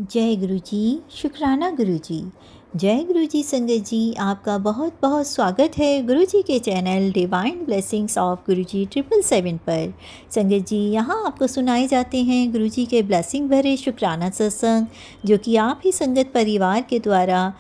जय गुरु जी। शुक्राना गुरु जी। जय गुरु जी। संगत जी, आपका बहुत बहुत स्वागत है गुरु जी के चैनल डिवाइन ब्लेसिंग्स ऑफ गुरु जी 777 पर। संगत जी, यहाँ आपको सुनाए जाते हैं गुरु जी के ब्लेसिंग भरे शुक्राना सत्संग, जो कि आप ही संगत परिवार के द्वारा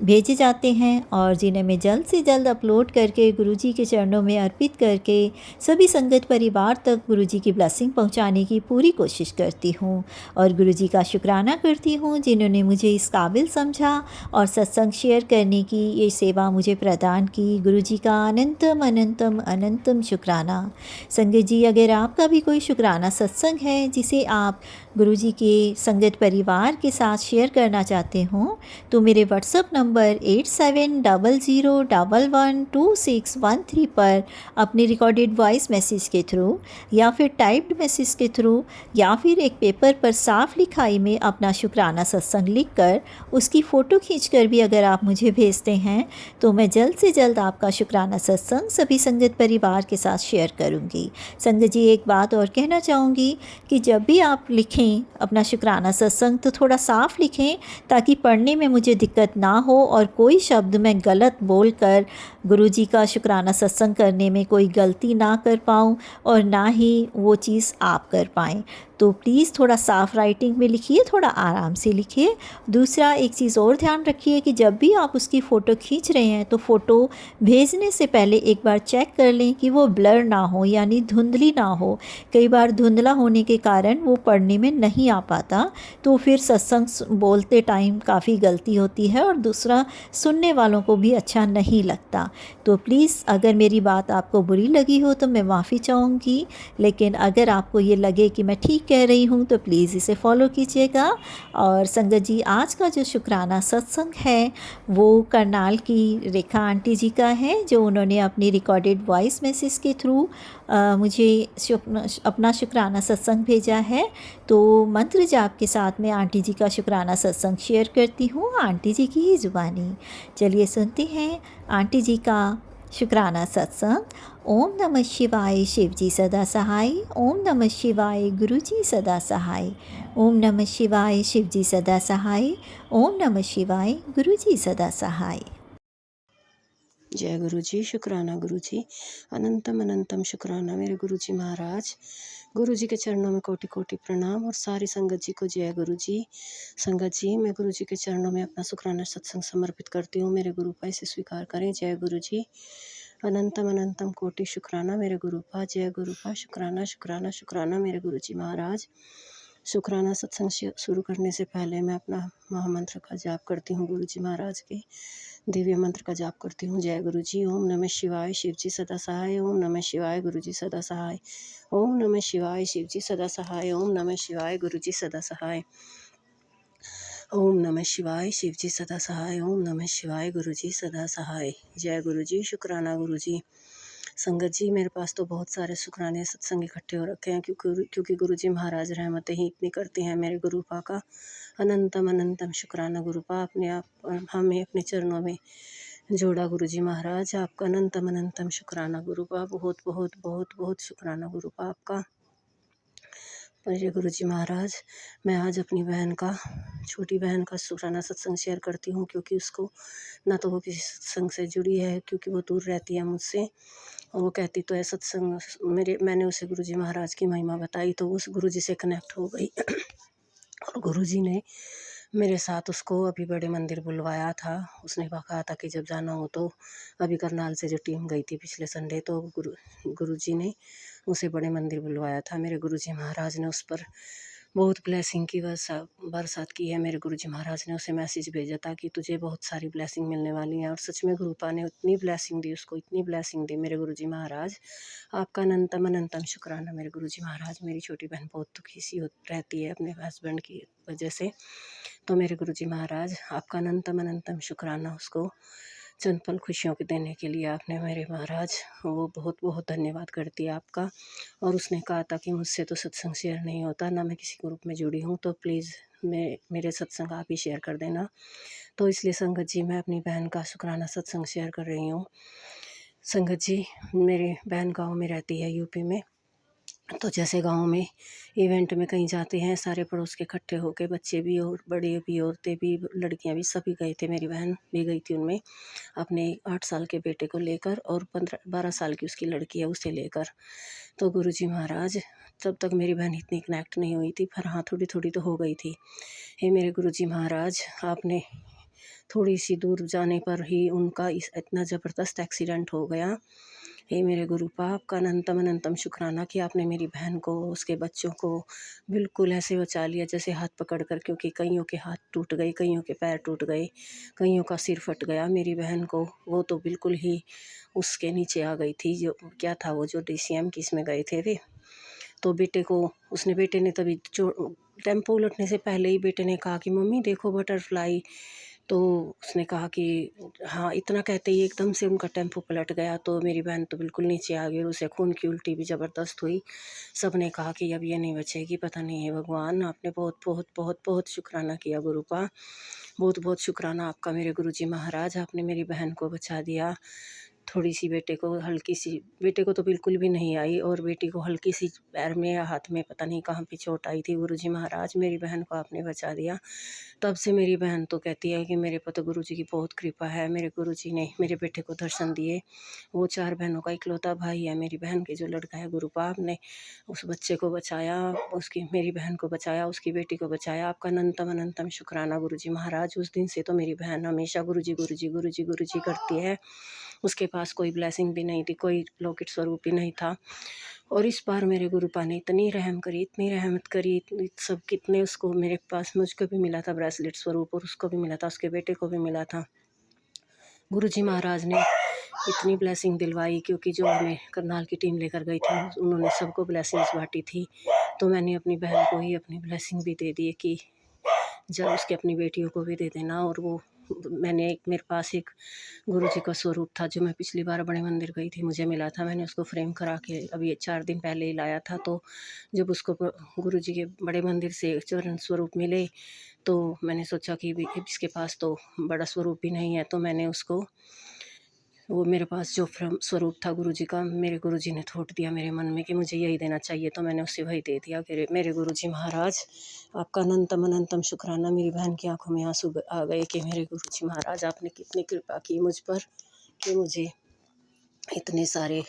भेजे जाते हैं और जिन्हें मैं जल्द से जल्द अपलोड करके गुरु जी के चरणों में अर्पित करके सभी संगत परिवार तक गुरु जी की ब्लेसिंग पहुंचाने की पूरी कोशिश करती हूं। और गुरु जी का शुक्राना करती हूं जिन्होंने मुझे इस काबिल समझा और सत्संग शेयर करने की ये सेवा मुझे प्रदान की। गुरु जी का अनंतम अनंतम अनंतम शुक्राना। संगत जी, अगर आपका भी कोई शुक्राना सत्संग है जिसे आप गुरु जी के संगत परिवार के साथ शेयर करना चाहते हों, तो मेरे व्हाट्सएप नंबर 8700112613 पर अपनी रिकॉर्डेड वॉइस मैसेज के थ्रू या फिर टाइप्ड मैसेज के थ्रू या फिर एक पेपर पर साफ लिखाई में अपना शुक्राना सत्संग लिखकर उसकी फ़ोटो खींचकर भी अगर आप मुझे भेजते हैं, तो मैं जल्द से जल्द आपका शुक्राना सत्संग सभी संगत परिवार के साथ शेयर करूंगी। संगत जी, एक बात और कहना चाहूँगी कि जब भी आप लिखें अपना शुक्राना सत्संग, तो थोड़ा साफ लिखें ताकि पढ़ने में मुझे दिक्कत ना हो और कोई शब्द मैं गलत बोलकर गुरु जी का शुक्राना सत्संग करने में कोई गलती ना कर पाऊँ और ना ही वो चीज़ आप कर पाएँ। तो प्लीज़ थोड़ा साफ़ राइटिंग में लिखिए, थोड़ा आराम से लिखिए। दूसरा, एक चीज़ और ध्यान रखिए कि जब भी आप उसकी फ़ोटो खींच रहे हैं, तो फ़ोटो भेजने से पहले एक बार चेक कर लें कि वो ब्लर ना हो, यानी धुंधली ना हो। कई बार धुंधला होने के कारण वो पढ़ने में नहीं आ पाता, तो फिर सत्संग बोलते टाइम काफ़ी गलती होती है और दूसरा, सुनने वालों को भी अच्छा नहीं लगता। तो प्लीज़, अगर मेरी बात आपको बुरी लगी हो तो मैं माफ़ी चाहूँगी, लेकिन अगर आपको ये लगे कि मैं ठीक कह रही हूँ तो प्लीज़ इसे फॉलो कीजिएगा। और संगत जी, आज का जो शुक्राना सत्संग है वो करनाल की रेखा आंटी जी का है, जो उन्होंने अपनी रिकॉर्डेड वॉइस मैसेज के थ्रू मुझे अपना शुक्राना सत्संग भेजा है। तो मंत्र जाप के साथ मैं आंटी जी का शुक्राना सत्संग शेयर करती हूँ, आंटी जी की ही ज़ुबानी। चलिए सुनते हैं आंटी जी का शुक्राना सत्संग। ओम नमः शिवाय, शिव जी सदा सहाय। ओम नमः शिवाय, गुरु जी सदा सहाय। ओम नमः शिवाय, शिव जी सदा सहाय। ओम नमः शिवाय, गुरु जी सदा सहाय। जय गुरु जी। शुक्राना गुरु जी। अनंतम अनंतम शुक्राना मेरे गुरु जी महाराज। गुरु जी के चरणों में कोटि कोटि प्रणाम और सारी संगत जी को जय गुरु जी। संगत जी, मैं गुरु जी के चरणों में अपना शुक्राना सत्संग समर्पित करती हूँ। मेरे गुरुपा इसे स्वीकार करें। जय गुरु जी। अनंतम अनंतम कोटि शुक्राना मेरे गुरुपा। जय गुरुपा। शुक्राना शुक्राना शुक्राना मेरे गुरु जी महाराज। शुक्राना सत्संग शुरू करने से पहले मैं अपना महामंत्र का जाप करती हूँ। गुरु जी महाराज के दिव्य मंत्र का जाप करती हूँ। जय गुरु जी। ओम नमः शिवाय, शिव जी सदा सहाय। ओम नमः शिवाय, गुरु जी सदा सहाय। ओम नमः शिवाय, शिव जी सदा सहाय। ओम नमः शिवाय, गुरु जी सदा सहाय। ओम नमः शिवाय, शिव जी सदा सहाय। ओम नमः शिवाय, गुरु जी सदा सहाय। जय गुरु जी। शुक्राना गुरु जी। संगत जी, मेरे पास तो बहुत सारे शुक्राने सत्संग इकट्ठे हो रखे हैं, क्योंकि गुरु जी महाराज रहमतें ही इतनी करती हैं मेरे गुरुपा का। अनंतम अनंतम शुक्राना गुरुपा। अपने आप हमें अपने चरणों में जोड़ा गुरु जी महाराज। आपका अनंतम अनंतम शुक्राना गुरुपा। बहुत बहुत बहुत बहुत शुक्राना गुरुपा आपका। मेरे गुरु जी महाराज, मैं आज अपनी बहन का, छोटी बहन का शुक्राना सत्संग शेयर करती हूँ, क्योंकि उसको ना तो वो किसी सत्संग से जुड़ी है, क्योंकि वो दूर रहती है मुझसे। और वो कहती तो है सत्संग, मैंने उसे गुरु जी महाराज की महिमा बताई तो उस गुरु जी से कनेक्ट हो गई। और गुरु जी ने मेरे साथ उसको अभी बड़े मंदिर बुलवाया था। उसने कहा था कि जब जाना हो तो, अभी करनाल से जो टीम गई थी पिछले संडे, तो गुरु जी ने उसे बड़े मंदिर बुलवाया था। मेरे गुरु जी महाराज ने उस पर बहुत ब्लेसिंग की बरसात की है। मेरे गुरु जी महाराज ने उसे मैसेज भेजा था कि तुझे बहुत सारी ब्लेसिंग मिलने वाली है। और सच में गुरुपा ने इतनी ब्लेसिंग दी उसको, इतनी ब्लेसिंग दी मेरे गुरु जी महाराज। आपका अनंतम अनंतम शुक्राना मेरे गुरु जी महाराज। मेरी छोटी बहन बहुत दुखी सी रहती है अपने हस्बैंड की वजह से, तो मेरे गुरु जी महाराज आपका अनंतम अनंतम शुक्राना उसको चंद पल खुशियों के देने के लिए आपने मेरे महाराज, वो बहुत बहुत धन्यवाद करती है आपका। और उसने कहा था कि मुझसे तो सत्संग शेयर नहीं होता, ना मैं किसी ग्रुप में जुड़ी हूँ, तो प्लीज़ मेरे सत्संग आप ही शेयर कर देना। तो इसलिए संगत जी, मैं अपनी बहन का शुक्राना सत्संग शेयर कर रही हूँ। संगत जी, मेरी बहन गाँव में रहती है, यूपी में। तो जैसे गांव में इवेंट में कहीं जाते हैं, सारे पड़ोस के इकट्ठे होके, बच्चे भी और बड़े भी, औरतें भी, लड़कियां भी, सभी गए थे। मेरी बहन भी गई थी उनमें, अपने 8 साल के बेटे को लेकर, और 15-12 साल की उसकी लड़की है उसे लेकर। तो गुरुजी महाराज, तब तक मेरी बहन इतनी कनेक्ट नहीं हुई थी, पर हाँ थोड़ी थोड़ी तो हो गई थी। हे मेरे गुरुजी महाराज, आपने थोड़ी सी दूर जाने पर ही उनका इतना ज़बरदस्त एक्सीडेंट हो गया। हे मेरे गुरुपा, आपका अनंतम अनंतम शुक्राना कि आपने मेरी बहन को, उसके बच्चों को बिल्कुल ऐसे बचा लिया जैसे हाथ पकड़ कर, क्योंकि कईयों के हाथ टूट गए, कईयों के पैर टूट गए, कईयों का सिर फट गया। मेरी बहन को, वो तो बिल्कुल ही उसके नीचे आ गई थी। जो क्या था वो, जो DCM की इसमें गए थे वे, तो बेटे ने तभी टेम्पो उलटने से पहले ही बेटे ने कहा कि मम्मी देखो बटरफ्लाई। तो उसने कहा कि हाँ, इतना कहते ही एकदम से उनका टेम्पो पलट गया। तो मेरी बहन तो बिल्कुल नीचे आ गई और उसे खून की उल्टी भी ज़बरदस्त हुई। सब ने कहा कि अब ये नहीं बचेगी, पता नहीं है भगवान, आपने बहुत बहुत बहुत बहुत शुक्राना किया गुरुपा, बहुत बहुत शुक्राना आपका मेरे गुरुजी महाराज, आपने मेरी बहन को बचा दिया। थोड़ी सी बेटे को तो बिल्कुल भी नहीं आई, और बेटी को हल्की सी पैर में या हाथ में पता नहीं कहाँ पे चोट आई थी। गुरुजी महाराज, मेरी बहन को आपने बचा दिया। तब से मेरी बहन तो कहती है कि मेरे पर तो गुरुजी की बहुत कृपा है, मेरे गुरुजी ने मेरे बेटे को दर्शन दिए। वो 4 बहनों का इकलौता भाई है मेरी बहन के, जो लड़का है गुरुपा, आपने उस बच्चे को बचाया, उसकी मेरी बहन को बचाया, उसकी बेटी को बचाया। आपका अनंतम अनंतम शुक्राना गुरुजी महाराज। उस दिन से तो मेरी बहन हमेशा गुरुजी गुरुजी गुरुजी गुरुजी करती है। उसके पास कोई ब्लेसिंग भी नहीं थी, कोई लौकिक स्वरूप भी नहीं था। और इस बार मेरे गुरुपा ने इतनी रहम करी, इतनी रहमत करी, सब कितने उसको, मेरे पास मुझको भी मिला था ब्रेसलेट स्वरूप, और उसको भी मिला था, उसके बेटे को भी मिला था। गुरुजी महाराज ने इतनी ब्लेसिंग दिलवाई, क्योंकि जो हमें करनाल की टीम लेकर गई थी उन्होंने सबको ब्लेसिंग्स बांटी थी। तो मैंने अपनी बहन को ही अपनी ब्लेसिंग भी दे दी कि जब उसके अपनी बेटियों को भी दे देना। और वो मेरे पास एक गुरुजी का स्वरूप था, जो मैं पिछली बार बड़े मंदिर गई थी, मुझे मिला था। मैंने उसको फ्रेम करा के अभी 4 दिन पहले ही लाया था। तो जब उसको गुरुजी के बड़े मंदिर से चरण स्वरूप मिले, तो मैंने सोचा कि इसके पास तो बड़ा स्वरूप भी नहीं है, तो मैंने उसको, वो मेरे पास जो स्वरूप था गुरुजी का, मेरे गुरुजी ने थोप दिया मेरे मन में कि मुझे यही देना चाहिए, तो मैंने उसे वही दे दिया। कि मेरे गुरुजी महाराज, आपका अनंतम अनंतम शुक्राना। मेरी बहन की आंखों में आंसू आ गए कि मेरे गुरुजी महाराज, आपने कितनी कृपा की मुझ पर, कि मुझे इतने सारे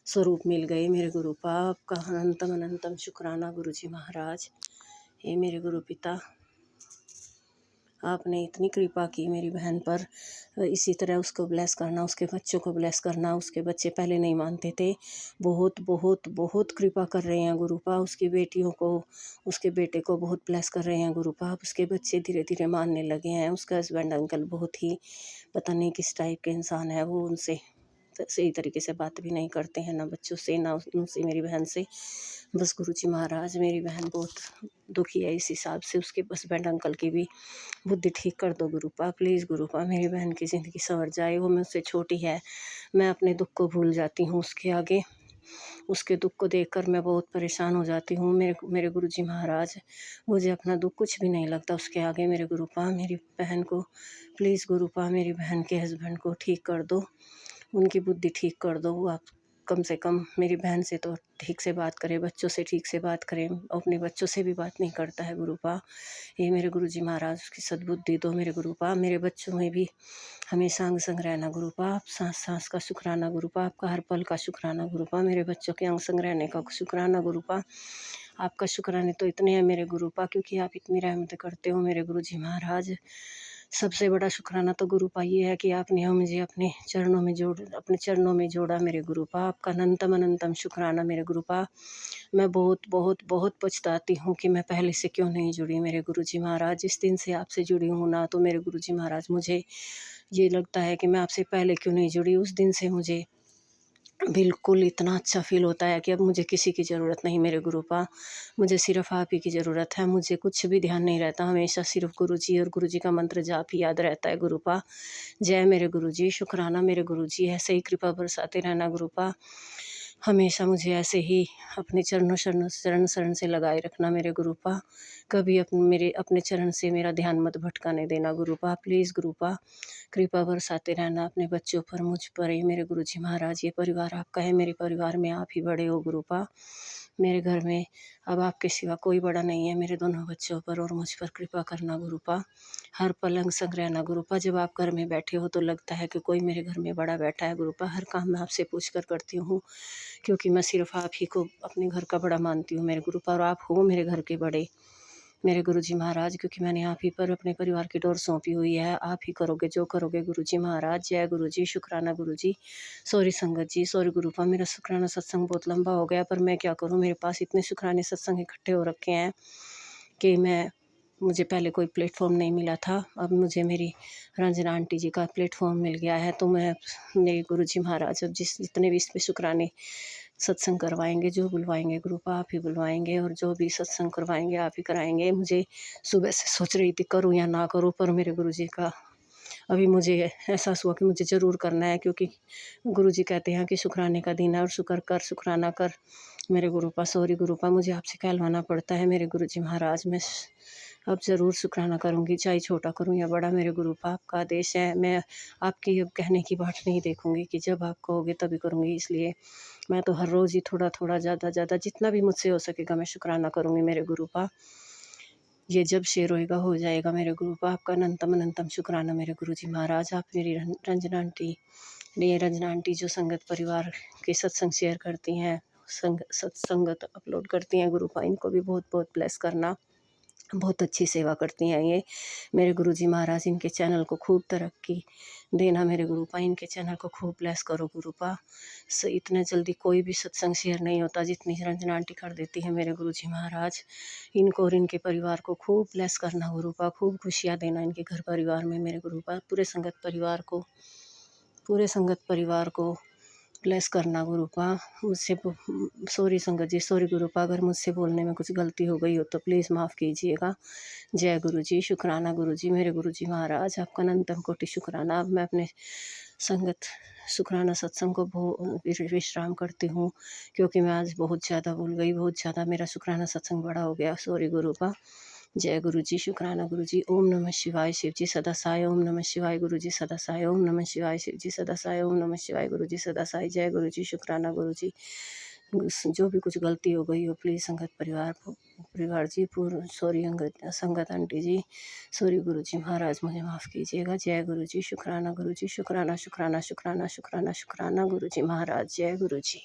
स्वरूप मिल गए। मेरे गुरुपा, आपका अनंतम अनंतम शुक्राना गुरुजी महाराज। हे मेरे गुरु पिता, आपने इतनी कृपा की मेरी बहन पर। इसी तरह उसको ब्लेस करना, उसके बच्चों को ब्लेस करना। उसके बच्चे पहले नहीं मानते थे, बहुत बहुत बहुत कृपा कर रहे हैं गुरुपा। उसकी बेटियों को, उसके बेटे को बहुत ब्लेस कर रहे हैं गुरुपा। उसके बच्चे धीरे धीरे मानने लगे हैं। उसका हस्बैंड अंकल बहुत ही पता नहीं किस टाइप के इंसान है वो, उनसे सही तरीके से बात भी नहीं करते हैं, ना बच्चों से, ना उनसे, मेरी बहन से। बस गुरुजी महाराज, मेरी बहन बहुत दुखी है इस हिसाब से। उसके हस्बैंड अंकल की भी बुद्धि ठीक कर दो गुरुपा, प्लीज़ गुरुपा, मेरी बहन की ज़िंदगी संवर जाए। वो मुझसे छोटी है, मैं अपने दुख को भूल जाती हूँ उसके आगे। उसके दुख को देखकर मैं बहुत परेशान हो जाती हूँ। मेरे गुरुजी महाराज, मुझे अपना दुख कुछ भी नहीं लगता उसके आगे। मेरे गुरुपा, मेरी बहन को प्लीज़ गुरुपा, मेरी बहन के हस्बैंड को ठीक कर दो, उनकी बुद्धि ठीक कर दो। आप कम से कम मेरी बहन से तो ठीक से बात करें, बच्चों से ठीक से बात करें। अपने बच्चों से भी बात नहीं करता है गुरुपा। ये मेरे गुरुजी महाराज, उसकी सद्बुद्धि दो मेरे गुरुपा। मेरे बच्चों में भी हमेशा अंग संग रहना गुरुपा। आप सांस सांस का शुक्राना गुरुपा, आपका हर पल का शुक्राना गुरुपा। मेरे बच्चों के अंग संग रहने का शुक्राना गुरुपा। आपका शुक्राने तो इतने हैं मेरे गुरुपा, क्योंकि आप इतनी रहमत करते हो मेरे गुरुजी महाराज। सबसे बड़ा शुक्राना तो गुरुपा ये है कि आपने मुझे अपने चरणों में जोड़ा मेरे गुरुपा। आपका अनंतम अनंतम शुक्राना मेरे गुरुपा। मैं बहुत बहुत बहुत पछताती हूँ कि मैं पहले से क्यों नहीं जुड़ी मेरे गुरुजी महाराज। जिस दिन से आपसे जुड़ी हूँ ना, तो मेरे गुरुजी महाराज, मुझे ये लगता है कि मैं आपसे पहले क्यों नहीं जुड़ी। उस दिन से मुझे बिल्कुल इतना अच्छा फ़ील होता है कि अब मुझे किसी की ज़रूरत नहीं मेरे गुरुपा। मुझे सिर्फ़ आप ही की ज़रूरत है। मुझे कुछ भी ध्यान नहीं रहता, हमेशा सिर्फ़ गुरुजी और गुरुजी का मंत्र जाप ही याद रहता है गुरुपा। जय मेरे गुरुजी, शुक्राना मेरे गुरुजी, ऐसे ही कृपा बरसाते रहना गुरुपा। हमेशा मुझे ऐसे ही अपने चरण शरण से लगाए रखना मेरे गुरुपा। कभी मेरे अपने चरण से मेरा ध्यान मत भटकाने देना गुरुपा, प्लीज़ गुरुपा। कृपा बरसाते रहना अपने बच्चों पर, मुझ पर। ये मेरे गुरुजी महाराज, ये परिवार आपका है, मेरे परिवार में आप ही बड़े हो गुरुपा। मेरे घर में अब आपके सिवा कोई बड़ा नहीं है। मेरे दोनों बच्चों पर और मुझ पर कृपा करना गुरुपा। हर पलंग संग रहना गुरुपा। जब आप घर में बैठे हो तो लगता है कि कोई मेरे घर में बड़ा बैठा है गुरुपा। हर काम मैं आपसे पूछ कर करती हूँ, क्योंकि मैं सिर्फ आप ही को अपने घर का बड़ा मानती हूँ मेरे गुरुपा, और आप हो मेरे घर के बड़े मेरे गुरुजी महाराज, क्योंकि मैंने आप ही पर अपने परिवार की डोर सौंपी हुई है। आप ही करोगे जो करोगे गुरुजी महाराज। जय गुरुजी, शुक्राना गुरुजी। सॉरी संगत जी, सॉरी गुरुपा, मेरा शुक्राना सत्संग बहुत लंबा हो गया, पर मैं क्या करूँ, मेरे पास इतने शुक्राने सत्संग इकट्ठे हो रखे हैं कि मुझे पहले कोई प्लेटफॉर्म नहीं मिला था। अब मुझे मेरी रंजना आंटी जी का प्लेटफॉर्म मिल गया है, तो मैं मेरे गुरुजी महाराज अब जितने भी इस पे शुक्राने सत्संग करवाएंगे, जो बुलवाएंगे ग्रुप आप ही बुलवाएंगे, और जो भी सत्संग करवाएंगे आप ही कराएंगे। मुझे सुबह से सोच रही थी करूँ या ना करूँ, पर मेरे गुरुजी का अभी मुझे एहसास हुआ कि मुझे ज़रूर करना है, क्योंकि गुरुजी कहते हैं कि शुक्राने का दिन है और शुक्र कर, शुक्राना कर। मेरे गुरुपा, सॉरी गुरुपा, मुझे आपसे कहलवाना पड़ता है मेरे गुरुजी महाराज। मैं अब ज़रूर शुक्राना करूँगी, चाहे छोटा करूँ या बड़ा। मेरे गुरुपा, आपका आदेश है, मैं आपकी अब कहने की बात नहीं देखूँगी कि जब आप कहोगे तभी करूँगी। इसलिए मैं तो हर रोज़ ही थोड़ा थोड़ा, ज़्यादा ज़्यादा, जितना भी मुझसे हो सकेगा मैं शुक्राना करूँगी मेरे गुरुपा। ये जब शेर होएगा हो जाएगा मेरे गुरुपा। आपका अनंतम अनंतम शुक्राना मेरे गुरुजी महाराज। आप मेरी रंजना आंटी, ये रंजना आंटी जो संगत परिवार के सत्संग शेयर करती हैं, सत्संगत अपलोड करती हैं गुरुपा, इनको भी बहुत बहुत ब्लेस करना। बहुत अच्छी सेवा करती हैं ये मेरे गुरुजी महाराज। इनके चैनल को खूब तरक्की देना मेरे गुरुपा, इनके चैनल को खूब ब्लेस करो गुरुपा। इतने जल्दी कोई भी सत्संग शेयर नहीं होता जितनी रंजना आंटी कर देती है मेरे गुरुजी महाराज। इनको और इनके परिवार को खूब ब्लेस करना गुरुपा, खूब खुशियाँ देना इनके घर परिवार में मेरे गुरुपा। पूरे संगत परिवार को ब्लेस करना गुरुपा। मुझसे सॉरी संगत जी, सॉरी गुरुपा, अगर मुझसे बोलने में कुछ गलती हो गई हो तो प्लीज़ माफ़ कीजिएगा। जय गुरुजी, शुक्राना गुरुजी, मेरे गुरुजी महाराज, आपका अनंतम कोटि शुक्राना। अब मैं अपने संगत शुक्राना सत्संग को विश्राम करती हूँ, क्योंकि मैं आज बहुत ज़्यादा भूल गई, बहुत ज़्यादा मेरा शुक्राना सत्संग बड़ा हो गया। सॉरी गुरुपा। जय गुरुजी, शुक्राना गुरुजी। ओम नमः शिवाय, शिव जी सदा साय। ओम नमः शिवाय, गुरुजी सदा साय। ओम नमः शिवाय, शिव जी सदा साय। ओम नमः शिवाय, गुरुजी सदा साय। जय गुरुजी, शुक्राना गुरुजी। जो भी कुछ गलती हो गई हो प्लीज़ संगत परिवार जी, पूर्ण सॉरी संगत आंटी जी, सॉरी गुरुजी महाराज, मुझे माफ़ कीजिएगा। जय गुरुजी, शुक्राना गुरुजी, शुक्राना शुक्राना शुक्राना शुक्राना शुक्राना गुरुजी महाराज। जय गुरुजी।